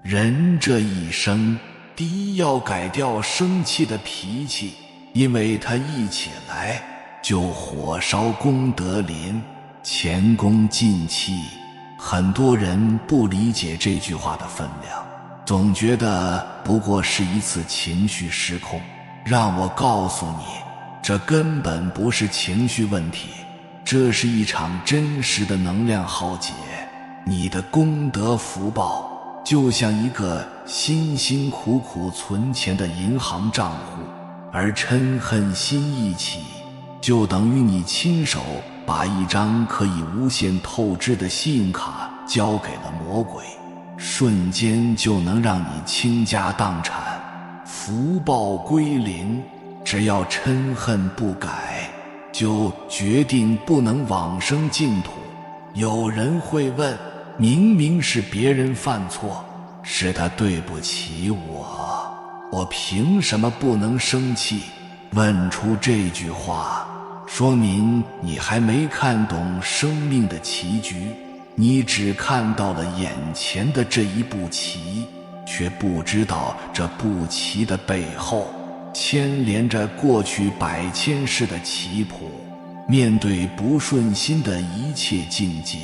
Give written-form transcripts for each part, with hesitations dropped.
人这一生，第一要改掉生气的脾气，因为他一起来就火烧功德林，前功尽弃。很多人不理解这句话的分量，总觉得不过是一次情绪失控。让我告诉你，这根本不是情绪问题，这是一场真实的能量浩劫。你的功德福报就像一个辛辛苦苦存钱的银行账户，而嗔恨心一起，就等于你亲手把一张可以无限透支的信用卡交给了魔鬼，瞬间就能让你倾家荡产，福报归零。只要嗔恨不改，就决定不能往生净土。有人会问，明明是别人犯错，是他对不起我凭什么不能生气？问出这句话，说明你还没看懂生命的棋局，你只看到了眼前的这一步棋，却不知道这步棋的背后牵连着过去百千世的棋谱。面对不顺心的一切境界，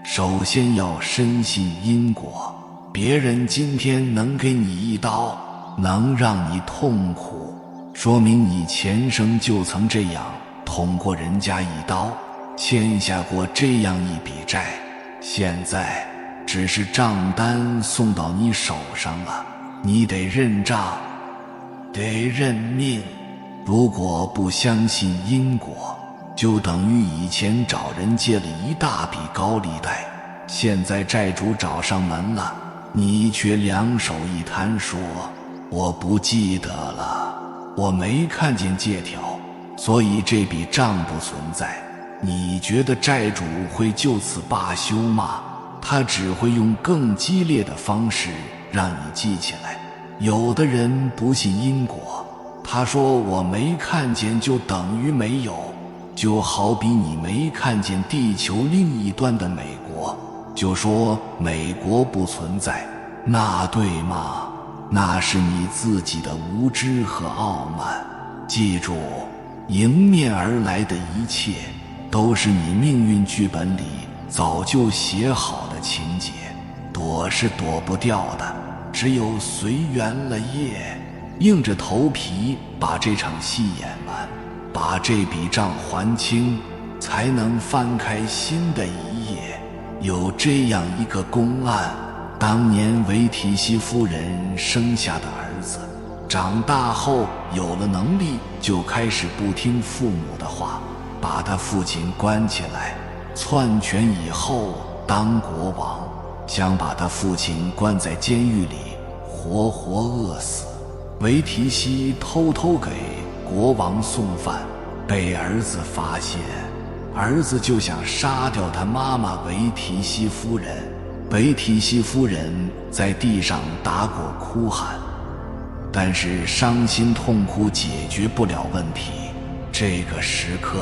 首先要深信因果。别人今天能给你一刀，能让你痛苦，说明你前生就曾这样捅过人家一刀，欠下过这样一笔债，现在只是账单送到你手上了，你得认账，得认命。如果不相信因果，就等于以前找人借了一大笔高利贷，现在债主找上门了，你却两手一摊说我不记得了，我没看见借条，所以这笔账不存在。你觉得债主会就此罢休吗？他只会用更激烈的方式让你记起来。有的人不信因果，他说我没看见就等于没有，就好比你没看见地球另一端的美国，就说美国不存在，那对吗？那是你自己的无知和傲慢。记住，迎面而来的一切都是你命运剧本里早就写好的情节，躲是躲不掉的，只有随缘了业，硬着头皮把这场戏演完，把这笔账还清，才能翻开新的一页。有这样一个公案，当年维提西夫人生下的儿子，长大后有了能力，就开始不听父母的话，把他父亲关起来，篡权以后当国王，想把他父亲关在监狱里活活饿死。维提西偷偷给国王送饭，被儿子发现，儿子就想杀掉他妈妈维提西夫人。维提西夫人在地上打滚哭喊，但是伤心痛哭解决不了问题。这个时刻，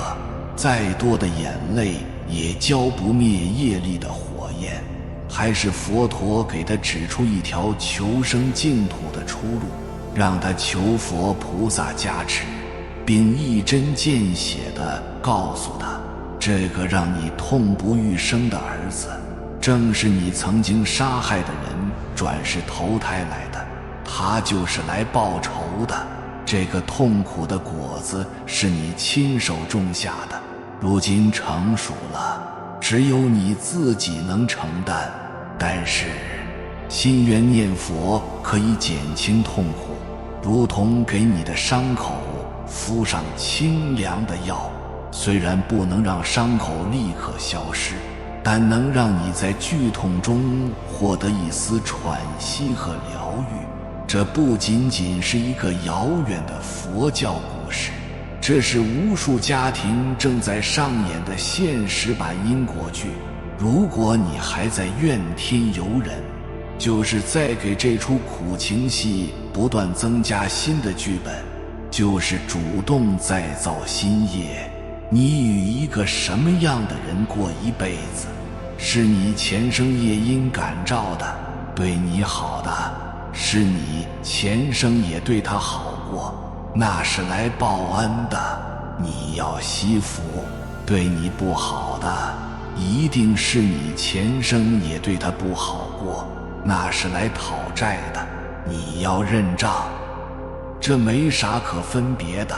再多的眼泪也浇不灭业力的火焰，还是佛陀给他指出一条求生净土的出路，让他求佛菩萨加持，并一针见血地告诉他，这个让你痛不欲生的儿子，正是你曾经杀害的人转世投胎来的，他就是来报仇的。这个痛苦的果子是你亲手种下的，如今成熟了，只有你自己能承担。但是心缘念佛可以减轻痛苦，如同给你的伤口敷上清凉的药，虽然不能让伤口立刻消失，但能让你在剧痛中获得一丝喘息和疗愈。这不仅仅是一个遥远的佛教故事，这是无数家庭正在上演的现实版因果剧。如果你还在怨天尤人，就是在给这出苦情戏不断增加新的剧本，就是主动再造新业。你与一个什么样的人过一辈子，是你前生业因感召的。对你好的，是你前生也对他好过，那是来报恩的，你要惜福；对你不好的，一定是你前生也对他不好过，那是来讨债的，你要认账。这没啥可分别的，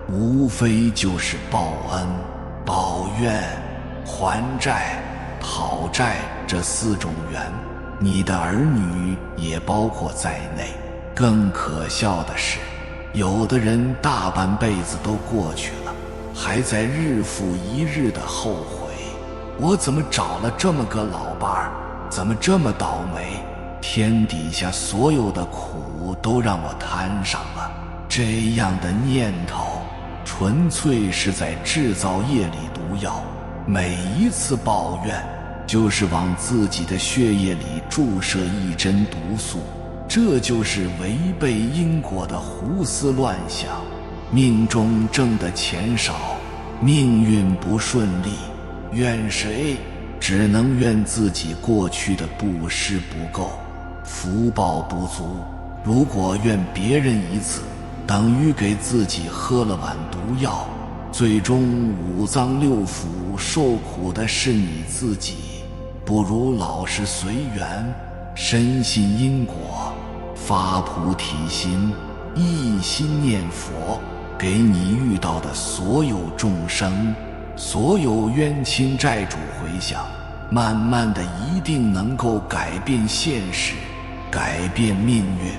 无非就是报恩、报怨、还债、讨债这4种缘，你的儿女也包括在内。更可笑的是，有的人大半辈子都过去了，还在日复一日的后悔，我怎么找了这么个老伴儿，怎么这么倒霉，天底下所有的苦都让我摊上了。这样的念头纯粹是在制造业里毒药，每一次抱怨就是往自己的血液里注射一针毒素，这就是违背因果的胡思乱想。命中挣的钱少，命运不顺利，怨谁？只能怨自己过去的布施不够，福报不足。如果怨别人一次，等于给自己喝了碗毒药，最终5脏6腑受苦的是你自己。不如老实随缘，深信因果，发菩提心，一心念佛，给你遇到的所有众生，所有冤亲债主回向，慢慢的一定能够改变现实，改变命运。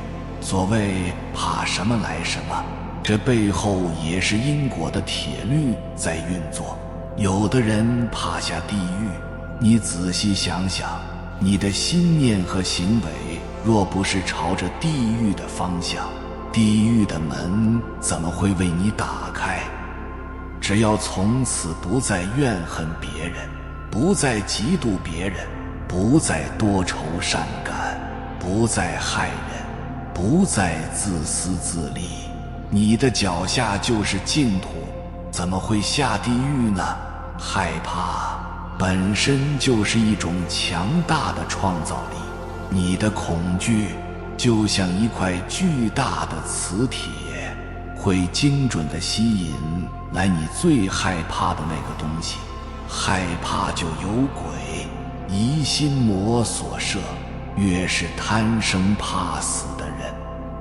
所谓怕什么来什么，这背后也是因果的铁律在运作。有的人怕下地狱，你仔细想想，你的心念和行为若不是朝着地狱的方向，地狱的门怎么会为你打开？只要从此不再怨恨别人，不再嫉妒别人，不再多愁善感，不再害人，不再自私自利，你的脚下就是净土，怎么会下地狱呢？害怕本身就是一种强大的创造力，你的恐惧就像一块巨大的磁铁，会精准地吸引来你最害怕的那个东西。害怕就有鬼，疑心魔所摄，越是贪生怕死的人，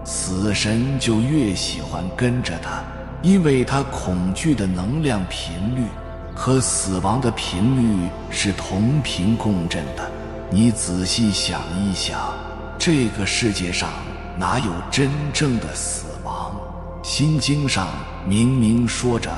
死神就越喜欢跟着他，因为他恐惧的能量频率和死亡的频率是同频共振的。你仔细想一想，这个世界上哪有真正的死亡？心经上明明说着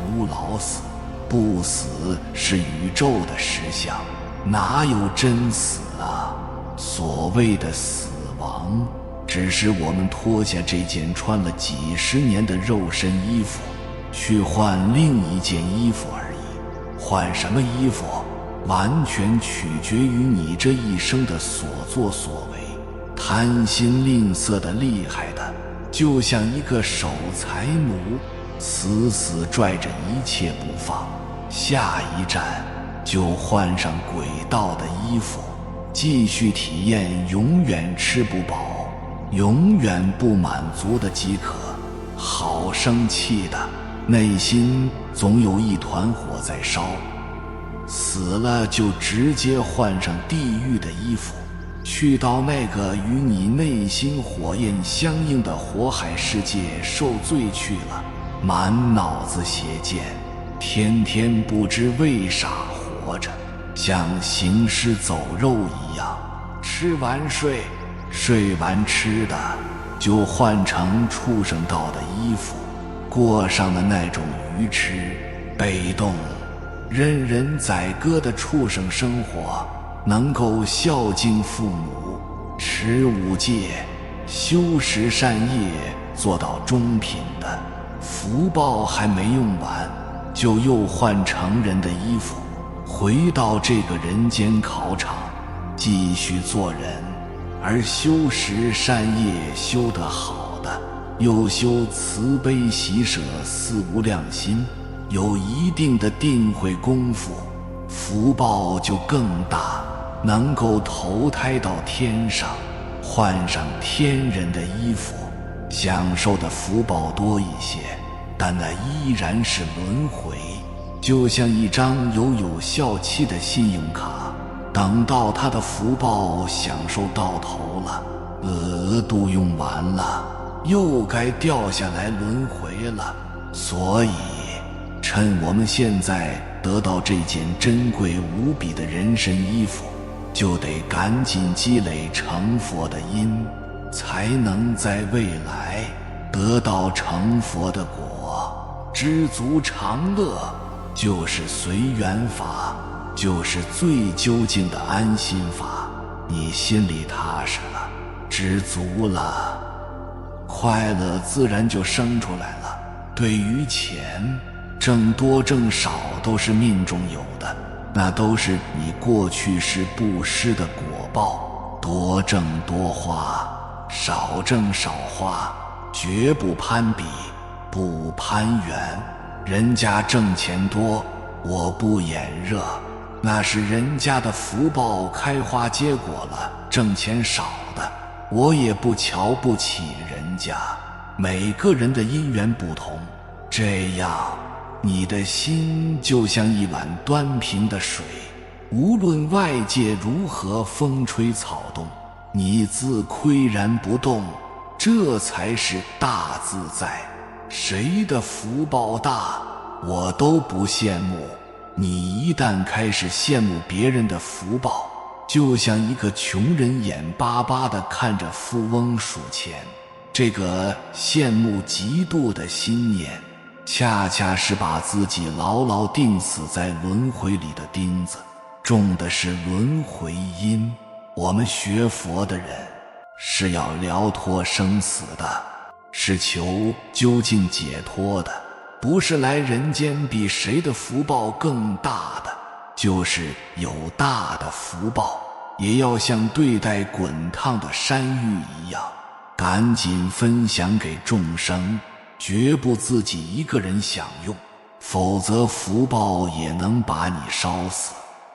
无老死，不死是宇宙的实相，哪有真死啊？所谓的死亡，只是我们脱下这件穿了几十年的肉身衣服，去换另一件衣服而已。换什么衣服，完全取决于你这一生的所作所为。贪心吝啬的厉害的，就像一个守财奴，死死拽着一切不放，下一站就换上轨道的衣服，继续体验永远吃不饱，永远不满足的饥渴。好生气的，内心总有一团火在烧。死了就直接换上地狱的衣服，去到那个与你内心火焰相应的火海世界受罪去了。满脑子邪见，天天不知为啥活着，像行尸走肉一样，吃完睡，睡完吃的，就换成畜生道的衣服，过上了那种愚痴、被动、任人宰割的畜生生活。能够孝敬父母，持5戒，修10善业，做到中品的，福报还没用完，就又换成人的衣服，回到这个人间考场，继续做人。而修10善业修得好的，又修慈悲喜舍4无量心，有一定的定慧功夫，福报就更大，能够投胎到天上。换上天人的衣服，享受的福报多一些，但那依然是轮回，就像一张有效期的信用卡，等到他的福报享受到头了，额度用完了，又该掉下来轮回了。所以趁我们现在得到这件珍贵无比的人参衣服，就得赶紧积累成佛的因，才能在未来得到成佛的果。知足常乐就是随缘法，就是最究竟的安心法。你心里踏实了，知足了，快乐自然就生出来了。对于钱，挣多挣少都是命中有的，那都是你过去世布施的果报，多挣多花，少挣少花，绝不攀比，不攀缘。人家挣钱多，我不眼热，那是人家的福报开花结果了。挣钱少的，我也不瞧不起人家。每个人的因缘不同，这样你的心就像一碗端平的水，无论外界如何风吹草动，你自岿然不动，这才是大自在。谁的福报大，我都不羡慕。你一旦开始羡慕别人的福报，就像一个穷人眼巴巴地看着富翁数钱，这个羡慕嫉妒的心念，恰恰是把自己牢牢钉死在轮回里的钉子，种的是轮回因。我们学佛的人是要了脱生死的，是求究竟解脱的，不是来人间比谁的福报更大的。就是有大的福报，也要像对待滚烫的山芋一样，赶紧分享给众生，绝不自己一个人享用，否则福报也能把你烧死。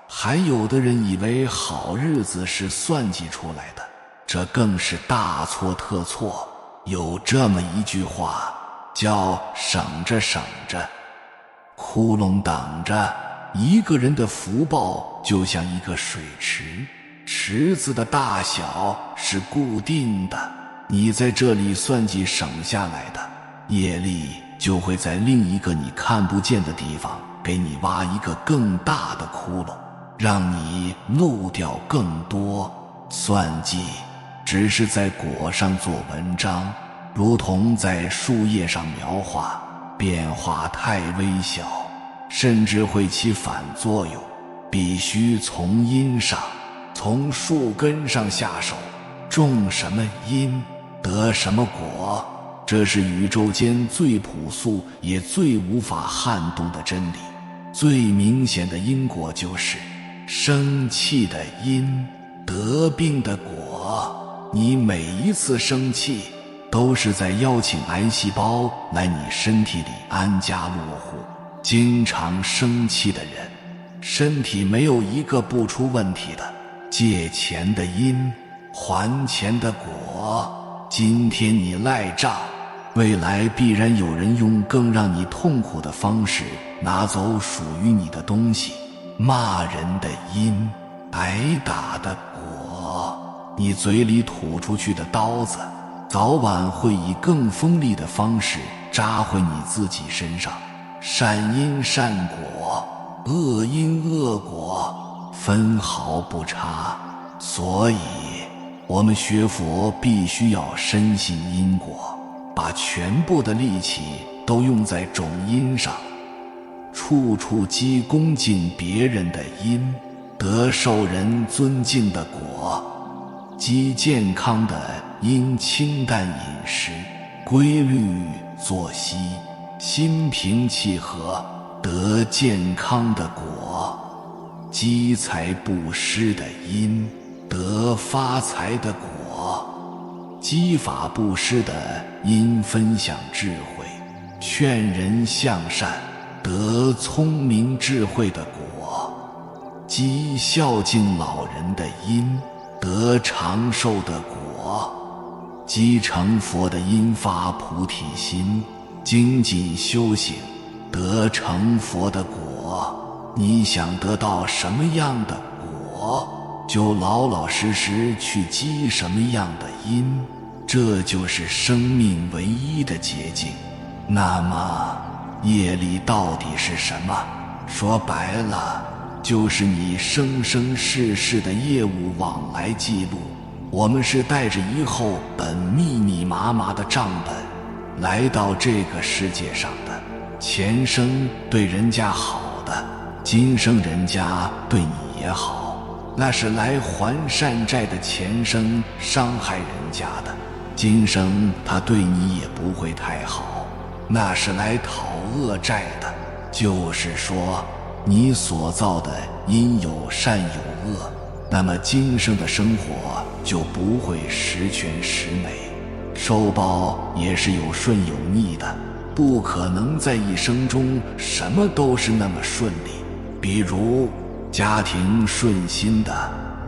还有的人以为好日子是算计出来的，这更是大错特错。有这么一句话叫省着省着，窟窿等着。一个人的福报就像一个水池，池子的大小是固定的，你在这里算计省下来的业力，就会在另一个你看不见的地方给你挖一个更大的窟窿，让你漏掉更多。算计只是在果上做文章，如同在树叶上描画，变化太微小，甚至会起反作用。必须从因上，从树根上下手，种什么因得什么果，这是宇宙间最朴素也最无法撼动的真理。最明显的因果就是生气的因得病的果。你每一次生气都是在邀请癌细胞来你身体里安家落户。经常生气的人，身体没有一个不出问题的。借钱的因，还钱的果。今天你赖账，未来必然有人用更让你痛苦的方式拿走属于你的东西。骂人的因，挨打的果。你嘴里吐出去的刀子，早晚会以更锋利的方式扎回你自己身上。善因善果，恶因恶果，分毫不差。所以我们学佛必须要深信因果，把全部的力气都用在种因上，处处积恭敬别人的因，得受人尊敬的果。积健康的因，清淡饮食，规律作息，心平气和，得健康的果。积财布施的因，得发财的果。积法布施的因，分享智慧，劝人向善，得聪明智慧的果。积孝敬老人的因，得长寿的果。果，即成佛的因发菩提心，精进修行，得成佛的果。你想得到什么样的果，就老老实实去积什么样的因，这就是生命唯一的捷径。那么业力到底是什么？说白了，就是你生生世世的业务往来记录。我们是带着一厚本密密麻麻的账本来到这个世界上的，前生对人家好的，今生人家对你也好，那是来还善债的前生伤害人家的，今生他对你也不会太好，那是来讨恶债的。就是说，你所造的因有善有恶，那么今生的生活就不会十全十美，受报也是有顺有逆的，不可能在一生中什么都是那么顺利。比如家庭顺心的，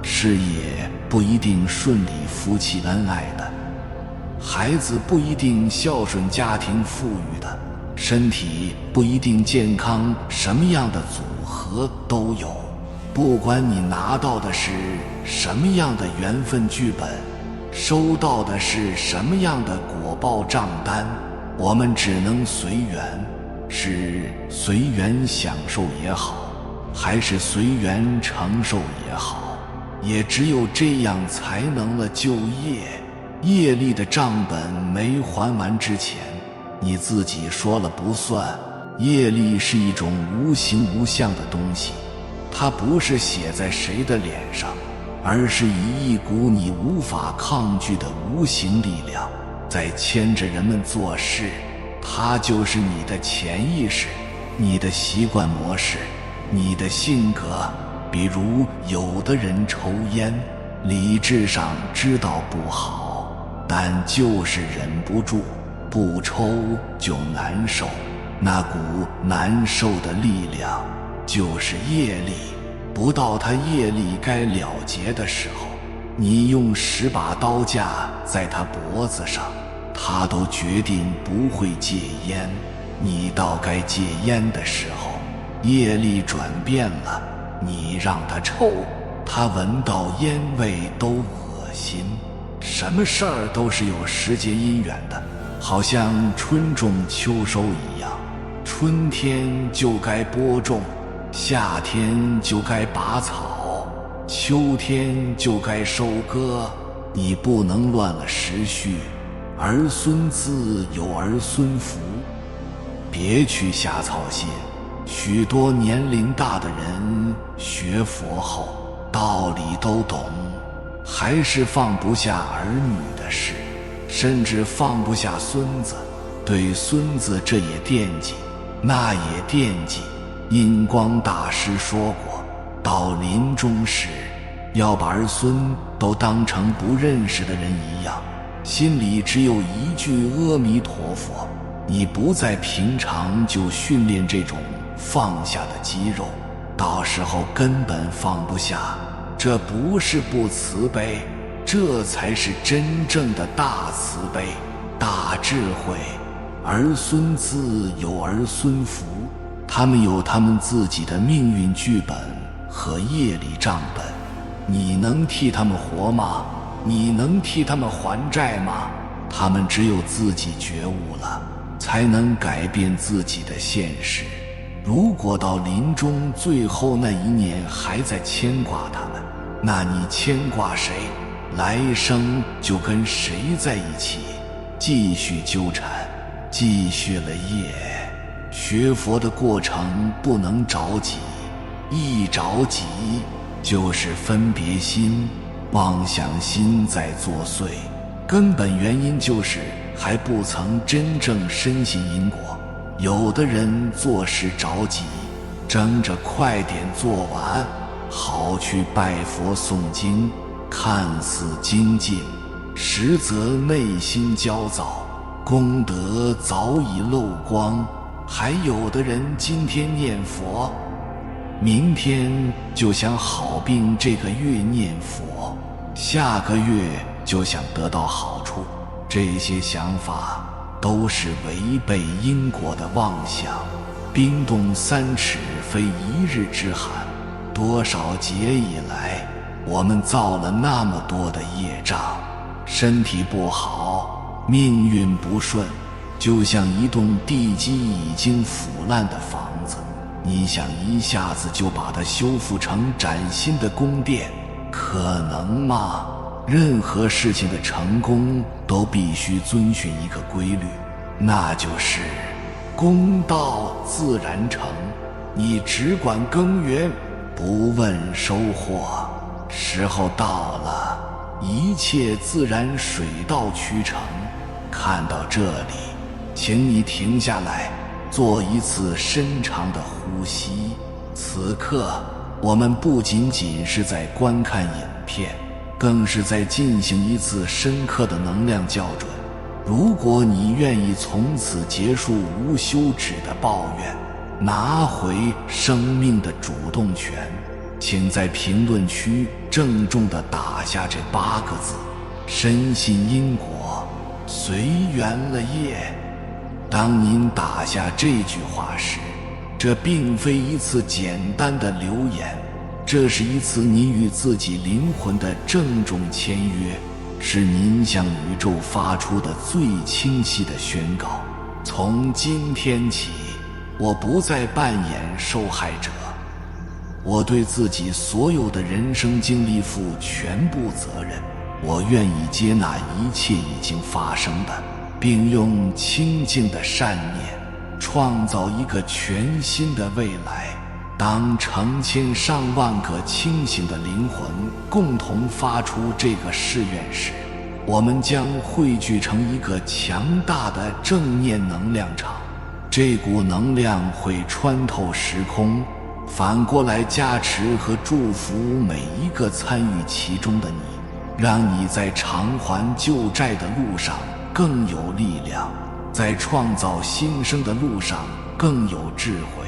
事业不一定顺利，夫妻恩爱的，孩子不一定孝顺，家庭富裕的，身体不一定健康，什么样的组合都有。不管你拿到的是什么样的缘分剧本，收到的是什么样的果报账单，我们只能随缘，是随缘享受也好，还是随缘承受也好，也只有这样才能了就业。业力的账本没还完之前，你自己说了不算。业力是一种无形无相的东西，它不是写在谁的脸上，而是以一股你无法抗拒的无形力量在牵着人们做事。它就是你的潜意识，你的习惯模式，你的性格。比如有的人抽烟，理智上知道不好，但就是忍不住，不抽就难受，那股难受的力量就是业力。不到他业力该了结的时候，你用10把刀架在他脖子上，他都决定不会戒烟。你到该戒烟的时候，业力转变了，你让他抽，他闻到烟味都恶心。什么事儿都是有时节因缘的，好像春种秋收一样，春天就该播种，夏天就该拔草，秋天就该收割。你不能乱了时序，儿孙自有儿孙福，别去瞎操心。许多年龄大的人学佛后道理都懂，还是放不下儿女的事，甚至放不下孙子。对孙子这也惦记，那也惦记。印光大师说过，到临终时要把儿孙都当成不认识的人一样，心里只有一句阿弥陀佛。你不在平常就训练这种放下的肌肉，到时候根本放不下。这不是不慈悲，这才是真正的大慈悲、大智慧。儿孙自有儿孙福，他们有他们自己的命运剧本和业力账本，你能替他们活吗？你能替他们还债吗？他们只有自己觉悟了，才能改变自己的现实。如果到临终最后那一年还在牵挂他们，那你牵挂谁，来生就跟谁在一起，继续纠缠，继续了业。学佛的过程不能着急，一着急就是分别心、妄想心在作祟，根本原因就是还不曾真正深信因果。有的人做事着急，争着快点做完，好去拜佛诵经，看似精进，实则内心焦躁，功德早已漏光。还有的人今天念佛，明天就想好病，这个月念佛，下个月就想得到好处，这些想法都是违背因果的妄想。冰冻3尺非一日之寒，多少劫以来，我们造了那么多的业障，身体不好，命运不顺，就像一栋地基已经腐烂的房子，你想一下子就把它修复成崭新的宫殿，可能吗？任何事情的成功都必须遵循一个规律，那就是公道自然成。你只管耕耘，不问收获，时候到了，一切自然水到渠成。看到这里，请你停下来，做一次深长的呼吸。此刻，我们不仅仅是在观看影片，更是在进行一次深刻的能量校准。如果你愿意从此结束无休止的抱怨，拿回生命的主动权，请在评论区郑重地打下这8个字：深信因果，随缘了业。当您打下这句话时，这并非一次简单的留言，这是一次您与自己灵魂的郑重签约，是您向宇宙发出的最清晰的宣告。从今天起，我不再扮演受害者，我对自己所有的人生经历负全部责任，我愿意接纳一切已经发生的，并用清净的善念创造一个全新的未来。当成千上万个清醒的灵魂共同发出这个誓愿时，我们将汇聚成一个强大的正念能量场。这股能量会穿透时空，反过来加持和祝福每一个参与其中的你，让你在偿还旧债的路上更有力量，在创造新生的路上更有智慧。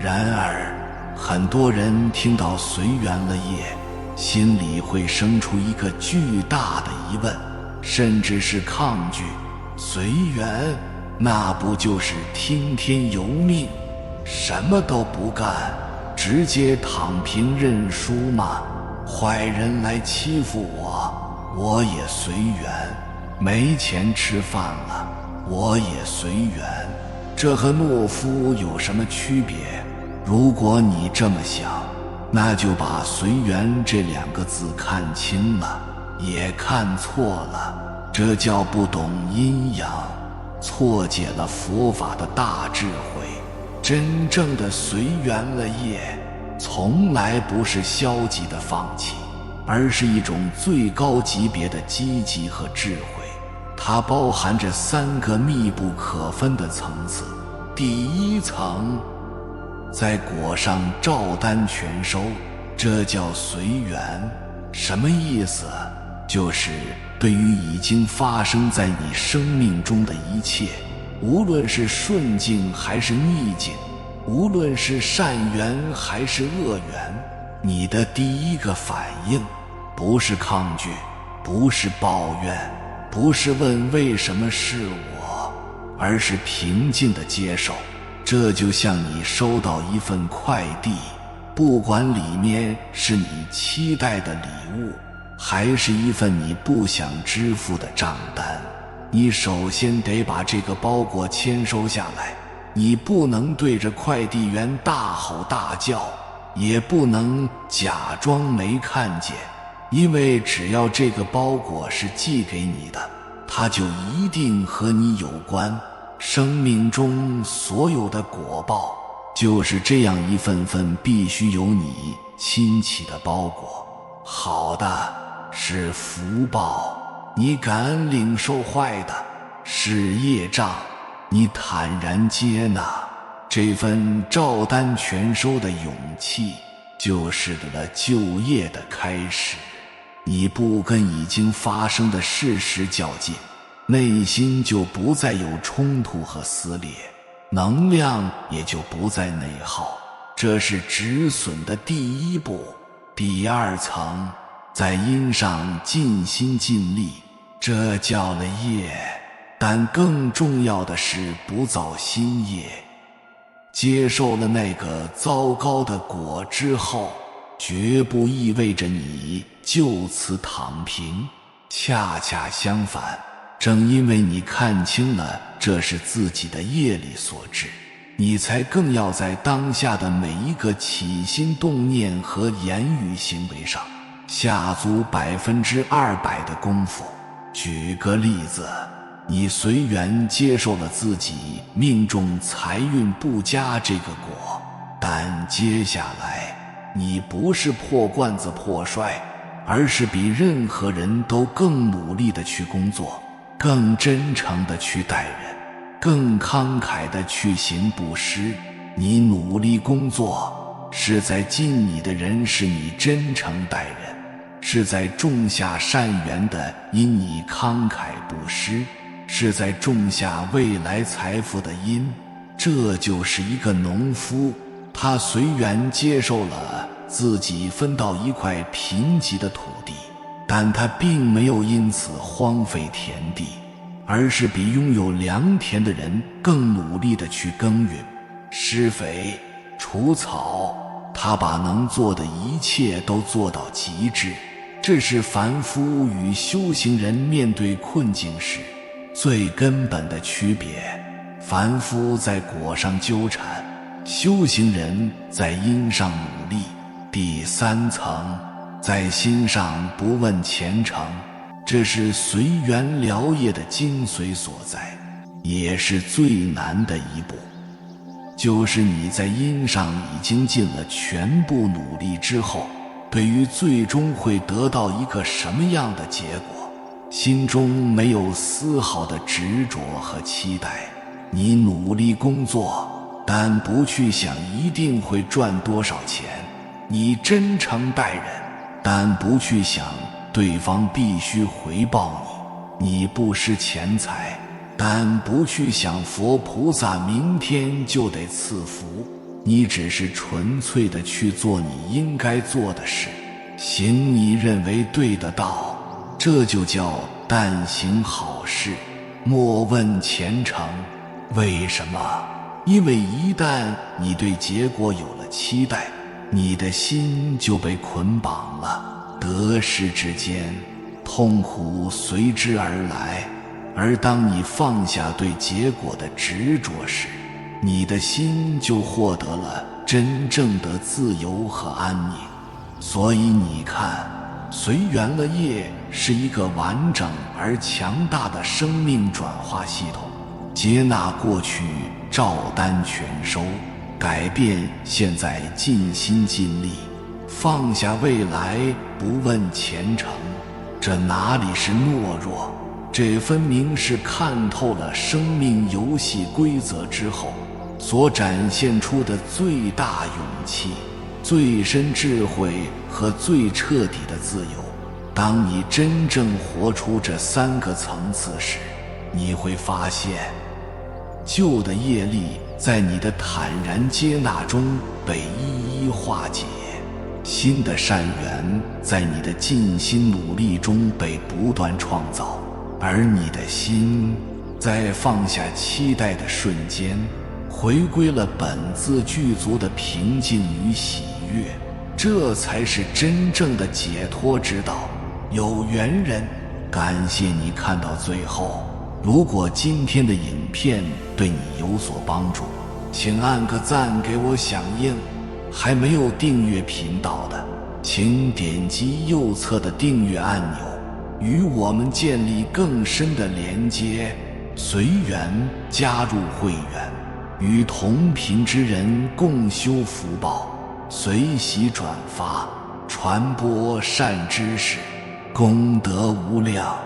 然而，很多人听到随缘了业，心里会生出一个巨大的疑问，甚至是抗拒。随缘，那不就是听天由命，什么都不干，直接躺平认输吗？坏人来欺负我，我也随缘；没钱吃饭了，我也随缘。这和懦夫有什么区别？如果你这么想，那就把随缘这2个字看清了，也看错了。这叫不懂阴阳，错解了佛法的大智慧。真正的随缘了业，从来不是消极的放弃，而是一种最高级别的积极和智慧。它包含着3个密不可分的层次。第一层，在果上照单全收，这叫随缘。什么意思？就是对于已经发生在你生命中的一切，无论是顺境还是逆境，无论是善缘还是恶缘，你的第一个反应不是抗拒，不是抱怨，不是问为什么是我，而是平静地接受。这就像你收到一份快递，不管里面是你期待的礼物，还是一份你不想支付的账单，你首先得把这个包裹签收下来。你不能对着快递员大吼大叫，也不能假装没看见，因为只要这个包裹是寄给你的，它就一定和你有关。生命中所有的果报，就是这样一份份必须由你亲启的包裹。好的是福报，你感恩领受；坏的是业障，你坦然接纳。这份照单全收的勇气，就是了就业的开始。你不跟已经发生的事实较劲，内心就不再有冲突和撕裂，能量也就不再内耗。这是止损的第一步。第2层，在因上尽心尽力，这叫了业。但更重要的是不造新业。接受了那个糟糕的果之后，绝不意味着你就此躺平，恰恰相反，正因为你看清了这是自己的业力所致，你才更要在当下的每一个起心动念和言语行为上下足200%的功夫。举个例子，你随缘接受了自己命中财运不佳这个果，但接下来你不是破罐子破摔，而是比任何人都更努力地去工作，更真诚地去待人，更慷慨地去行布施。你努力工作，是在尽你的人是你真诚待人，是在种下善缘的因你慷慨布施，是在种下未来财富的因。这就是一个农夫，他随缘接受了自己分到一块贫瘠的土地，但他并没有因此荒废田地，而是比拥有良田的人更努力地去耕耘、施肥、除草。他把能做的一切都做到极致。这是凡夫与修行人面对困境时最根本的区别。凡夫在果上纠缠，修行人在因上努力。第3层，在心上不问前程，这是随缘疗业的精髓所在，也是最难的一步。就是你在因上已经尽了全部努力之后，对于最终会得到一个什么样的结果，心中没有丝毫的执着和期待。你努力工作，但不去想一定会赚多少钱；你真诚待人，但不去想对方必须回报你；你不施钱财，但不去想佛菩萨明天就得赐福。你只是纯粹的去做你应该做的事，行你认为对的道，这就叫但行好事，莫问前程。为什么？因为一旦你对结果有了期待，你的心就被捆绑了，得失之间，痛苦随之而来。而当你放下对结果的执着时，你的心就获得了真正的自由和安宁。所以你看，随缘了业是一个完整而强大的生命转化系统，接纳过去照单全收，改变现在尽心尽力，放下未来不问前程。这哪里是懦弱，这分明是看透了生命游戏规则之后所展现出的最大勇气、最深智慧和最彻底的自由。当你真正活出这3个层次时，你会发现，旧的业力在你的坦然接纳中被一一化解，新的善缘在你的尽心努力中被不断创造，而你的心在放下期待的瞬间回归了本自具足的平静与喜悦。这才是真正的解脱之道。有缘人，感谢你看到最后。如果今天的影片对你有所帮助，请按个赞给我响应。还没有订阅频道的，请点击右侧的订阅按钮，与我们建立更深的连接。随缘加入会员，与同频之人共修福报，随喜转发，传播善知识，功德无量。